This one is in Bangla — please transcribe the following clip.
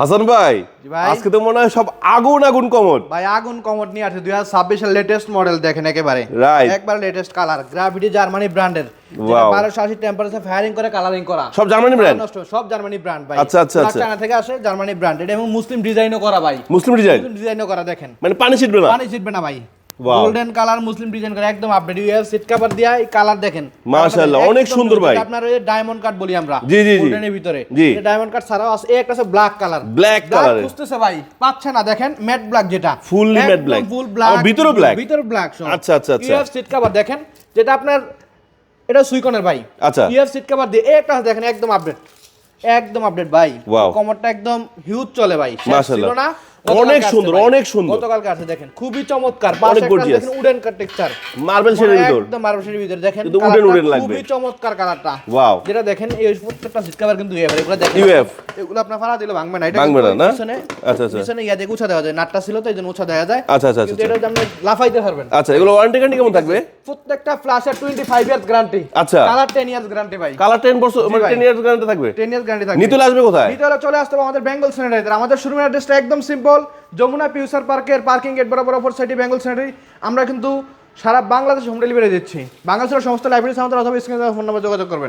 হাসান ভাই, আজকে তো মনে হয় সব আগুন আগুন কমোড। ভাই আগুন কমোড নিয়ে আছে 2026 এর লেটেস্ট মডেল দেখেন একেবারে রাইট, একবার লেটেস্ট কালার গ্রাভিটি জার্মানি ব্র্যান্ডের, যেটা 1280 টেম্পারেচার ফায়ারিং করে কালারিং করা, সব জার্মানি ব্র্যান্ড, সব জার্মানি ব্র্যান্ড ভাই। আচ্ছা আচ্ছা আচ্ছা, চায়না থেকে আসে, জার্মানি ব্র্যান্ড এটা, এবং মুসলিম ডিজাইনও করা ভাই, মুসলিম ডিজাইন, ডিজাইনও করা দেখেন, মানে পানি ছিটবে না, পানি ছিটবে না ভাই। গোল্ডেন কালার মুসলিম ডিজাইন করে একদম আপডেট, ইউএল সিট কভার দিয়া এই কালার দেখেন মাশাআল্লাহ অনেক সুন্দর ভাই। আপনার ওই ডায়মন্ড কাট বলি আমরা, জি জি জি, গোল্ডেনের ভিতরে এই ডায়মন্ড কাট ছাড়াও আছে একটা আছে ব্ল্যাক কালার, ব্ল্যাক কালার বুঝতেছে ভাই, পাচ্ছে না দেখেন ম্যাট ব্ল্যাক, যেটা fully matte black, full black, ভিতরে ব্ল্যাক, ভিতরে ব্ল্যাক। আচ্ছা আচ্ছা আচ্ছা, ইউএল সিট কভার দেখেন, যেটা আপনার এটা সুইকনের ভাই, আচ্ছা ইউএল সিট কভার দিয়ে এই একটা দেখেন একদম আপডেট, একদম আপডেট ভাই। কমরটা একদম হিউজ চলে ভাই, ছিল না, অনেক সুন্দর অনেক সুন্দর। গতকালকে আছে দেখেন খুবই চমৎকার, পাশে একটা দেখেন উডেন কাট টেক্সচার, মার্বেল শেডের ভিতর, একদম মার্বেল শেডের ভিতর দেখেন উডেন লাগবে, খুবই চমৎকার কালারটা। ওয়াও, যেটা দেখেন এই প্রত্যেকটা সিট কভার কিন্তু এভাবে এগুলো দেখেন ইউএফ, এগুলো আপনার ফাড়া দিলে ভাঙবে না, এটা ভাঙবে না, পিছনে, আচ্ছা আচ্ছা, পিছনে ইয়া দেখে উঁচা দেওয়া যায়, নাটটা ছিল তো এইজন্য উঁচা দেওয়া যায়, আচ্ছা আচ্ছা, কিন্তু এটা আপনি লাফাইতে পারবেন। আচ্ছা, এগুলো ওয়ারেন্টি গ্যারান্টি কেমন থাকবে? প্রত্যেকটা ফ্ল্যাশের 25 ইয়ার্স গ্যারান্টি, আচ্ছা, কালার 10 ইয়ার্স গ্যারান্টি ভাই, কালার 10 বছর মানে 10 ইয়ার্স গ্যারান্টি থাকবে, 10 ইয়ার্স গ্যারান্টি থাকবে। নিতে আসবে কোথায়? নিতে হলে চলে আসতে হবে আমাদের বেঙ্গল স্যানিটারি। আমাদের শোরুমের অ্যাড্রেসটা একদম সিম্পল, যমুনা পিউসার পার্কের পার্কিং গেট বরাবর অপর সাইডে বেঙ্গল স্যানিটারি। আমরা কিন্তু সারা বাংলাদেশ হোম ডেলিভারি দিচ্ছি। বাংলাদেশের সমস্ত লাইব্রেরি আমাদের অথবা স্ক্রিনে দেওয়া ফোন নাম্বার যোগাযোগ করবেন।